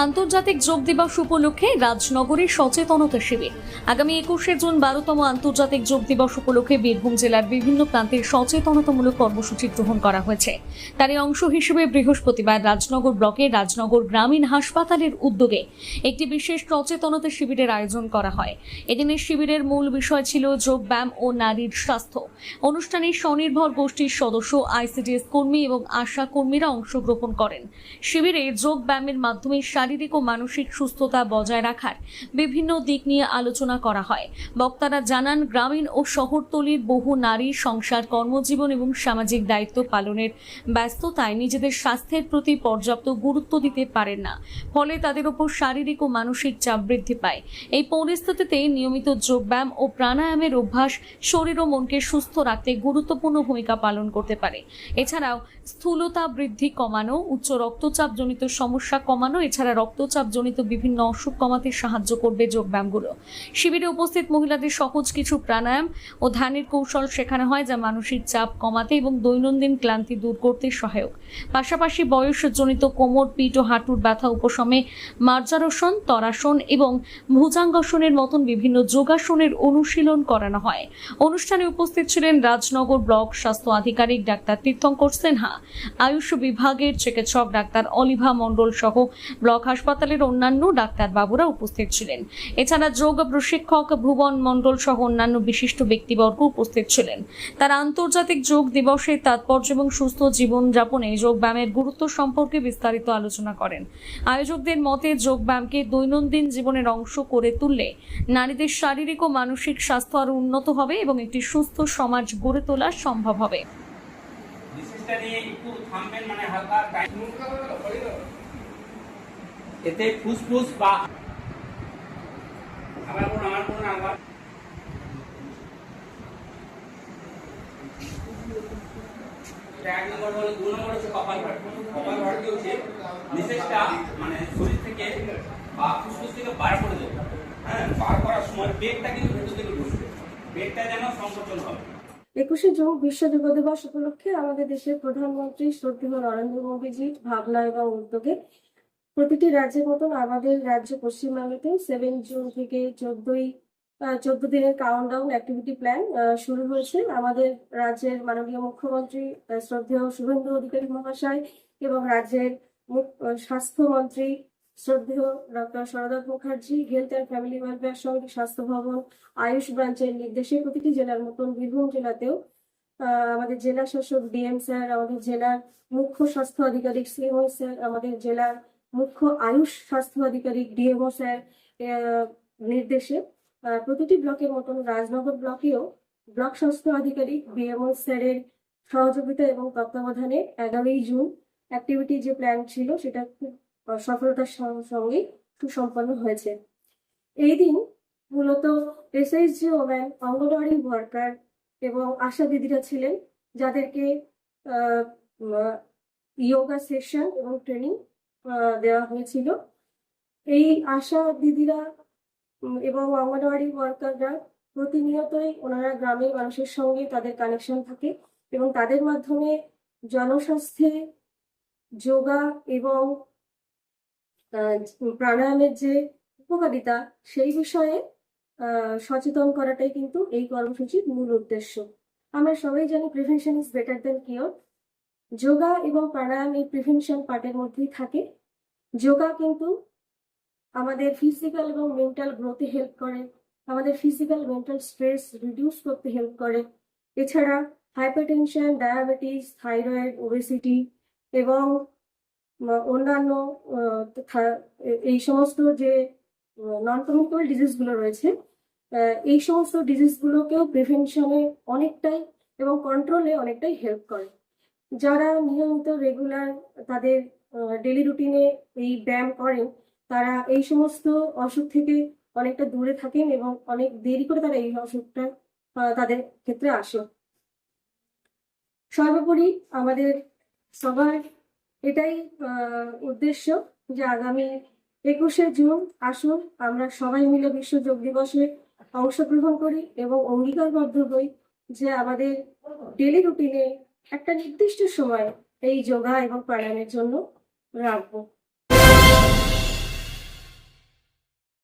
আন্তর্জাতিক যোগ দিবস উপলক্ষে রাজনগরে সচেতনতা শিবির। আগামী 21শে জুন 12তম আন্তর্জাতিক যোগ দিবস উপলক্ষে বীরভূম জেলার বিভিন্ন প্রান্তে সচেতনতামূলক কর্মসূচি গ্রহণ করা হয়েছে। তারই অংশ হিসেবে বৃহস্পতিবার রাজনগর ব্লকের রাজনগর গ্রামীণ হাসপাতালের উদ্যোগে একটি বিশেষ সচেতনতা শিবিরের আয়োজন করা হয়। এদিনের শিবিরের মূল বিষয় ছিল যোগ ব্যায়াম ও নারীর স্বাস্থ্য। অনুষ্ঠানে স্বনির্ভর গোষ্ঠীর সদস্য, আইসিডিএস কর্মী এবং আশা কর্মীরা অংশগ্রহণ করেন। শিবিরে যোগ ব্যায়ামের মাধ্যমে শারীরিক ও মানসিক সুস্থতা বজায় রাখার বিভিন্ন দিক নিয়ে আলোচনা করা হয়। বক্তারা জানান, গ্রামীণ ও শহরতলির বহু নারী সংসার, কর্মজীবন এবং সামাজিক দায়িত্ব পালনের ব্যস্ততায় নিজেদের স্বাস্থ্যের প্রতি পর্যাপ্ত গুরুত্ব দিতে পারেন না, ফলে তাদের উপর শারীরিক ও মানসিক চাপ বৃদ্ধি পায়। এই পরিস্থিতিতে নিয়মিত যোগব্যায়াম ও প্রাণায়ামের অভ্যাস শরীর ও মনকে সুস্থ রাখতে গুরুত্বপূর্ণ ভূমিকা পালন করতে পারে। এছাড়াও স্থূলতা বৃদ্ধি কমানো, উচ্চ রক্তচাপ জনিত সমস্যা কমানো, এছাড়া রক্তচাপ জনিত বিভিন্ন অসুখ কমাতে সাহায্য করবে যোগব্যায়ামগুলো। শিবিরে উপস্থিত মহিলাদের সহজ কিছু প্রাণায়াম ও ধ্যানের কৌশল শেখানো হয়, যা মানসিক চাপ কমাতে এবং দৈনন্দিন ক্লান্তি দূর করতে সহায়ক। পাশাপাশি বয়সজনিত কোমর, পিঠ ও হাঁটুর ব্যথা উপশমে মার্জারাসন, তরাসন এবং ভুজাঙ্গাসনের মতন বিভিন্ন যোগাসনের অনুশীলন করানো হয়। অনুষ্ঠানে উপস্থিত ছিলেন রাজনগর ব্লক স্বাস্থ্য আধিকারিক ডাক্তার তীর্থঙ্কর সিনহা, আয়ুষ বিভাগের চিকিৎসক ডাক্তার অলিভা মণ্ডল সহ ব্লক হাসপাতালের অন্যান্য ডাক্তার বাবুরা উপস্থিত ছিলেন। এছাড়া যোগ প্রশিক্ষক ভুবন মণ্ডল সহ অন্যান্য বিশিষ্ট ব্যক্তিবর্গ উপস্থিত ছিলেন। তারা আন্তর্জাতিক যোগ দিবসের তাৎপর্য এবং সুস্থ জীবনযাপনে যোগ ব্যায়ামের গুরুত্ব সম্পর্কে বিস্তারিত আলোচনা করেন। আয়োজকদের মতে, যোগ ব্যায়ামকে দৈনন্দিন জীবনের অংশ করে তুললে নারীদের শারীরিক ও মানসিক স্বাস্থ্য আরও উন্নত হবে এবং একটি সুস্থ সমাজ গড়ে তোলা সম্ভব হবে। এতে ফুসফুস বা এক নম্বর হলো, 2 নম্বর হচ্ছে কপাল ভাট। কপাল ভাট কি হচ্ছে, নিঃশ্বাসটা মানে শরীর থেকে বা ফুসফুস থেকে বার করে দেবে। হ্যাঁ, বার করার সময় পেটটা কিন্তু ভেতর থেকে ঢুকবে, পেটটা যেন সংকোচন হবে। 21শে জুন বিশ্ব যোগ দিবস উপলক্ষে আমাদের দেশের প্রধানমন্ত্রী শ্রদ্ধেয় নরেন্দ্র মোদীজির ভাবনা এবং উদ্যোগে প্রতিটি রাজ্যের মতন আমাদের রাজ্য পশ্চিমবঙ্গেতে 7 জুন থেকে 14 দিনের কাউন্টডাউন অ্যাক্টিভিটি প্ল্যান শুরু হয়েছে। আমাদের রাজ্যের মাননীয় মুখ্যমন্ত্রী শ্রদ্ধেয় শুভেন্দু অধিকারী মহাশয় এবং রাজ্যের স্বাস্থ্যমন্ত্রী শ্রদ্ধেয় doctor Sardar Mukherjee, health and family welfare সঙ্গে স্বাস্থ্য ভবন, আয়ুষ ব্রাঞ্চের নির্দেশে প্রতিটি জেলার মতন বীরভূম জেলাতেও আমাদের জেলা শাসক ডিএম স্যার, আমাদের জেলার মুখ্য স্বাস্থ্য আধিকারিক সিএমও স্যার, আমাদের জেলার মুখ্য আয়ুষ স্বাস্থ্য আধিকারিক ডিএমও স্যার নির্দেশে প্রতিটি ব্লকের মতন রাজনগর ব্লকেও ব্লক স্বাস্থ্য আধিকারিক বিএমও স্যারের সহযোগিতা এবং তত্ত্বাবধানে 11ই জুন অ্যাক্টিভিটি যে প্ল্যান ছিল সেটা খুব সফলতার সঙ্গে সুসম্পন্ন হয়েছে। এই দিন মূলত এসএইচজি ওম্যান, অঙ্গনওয়াড়ি ওয়ার্কার এবং আশা দিদিরা ছিলেন, যাদেরকে যোগা সেশন এবং ট্রেনিং দেওয়া হয়েছিল। এই আশা দিদিরা এবং অঙ্গনওয়াড়ি ওয়ার্কাররা প্রতিনিয়তই ওনারা গ্রামের মানুষের সঙ্গে তাদের কানেকশন থাকে এবং তাদের মাধ্যমে জনস্বাস্থ্যে যোগা এবং প্রাণায়ামের যে উপকারিতা সেই বিষয়ে সচেতন করাটাই কিন্তু এই কর্মসূচির মূল উদ্দেশ্য। আমরা সবাই জানি prevention is better than cure. Yoga এবং প্রাণায়াম এই প্রিভেনশন পার্টের মধ্যেই থাকে। যোগা কিন্তু আমাদের ফিজিক্যাল এবং মেন্টাল গ্রোথে হেল্প করে, আমাদের ফিজিক্যাল মেন্টাল স্ট্রেস রিডিউস করতে হেল্প করে। এছাড়া হাইপারটেনশন, ডায়াবেটিস, থাইরয়েড, ওবেসিটি এবং অন্যান্য এই সমস্ত যে নন কমিউনিকেবল ডিজিজগুলো রয়েছে, এই সমস্ত ডিজিজগুলোকেও প্রিভেনশনে অনেকটাই এবং কন্ট্রোলে অনেকটাই হেল্প করে। যারা নিয়মিত রেগুলার তাদের ডেলি রুটিনে এই ব্যায়াম করেন, তারা এই সমস্ত অসুখ থেকে অনেকটা দূরে থাকেন এবং অনেক দেরি করে তারা এই অসুখটা তাদের ক্ষেত্রে আসে। সর্বোপরি আমাদের সবার এটাই উদ্দেশ্য যে আগামী 21শে জুন আসুন আমরা সবাই মিলে বিশ্ব যোগ দিবসে অংশগ্রহণ করি এবং অঙ্গীকারবদ্ধ হই যে আমাদের ডেলি রুটিনে একটা নির্দিষ্ট সময় এই যোগা এবং প্রাণায়ামের জন্য রাখবো।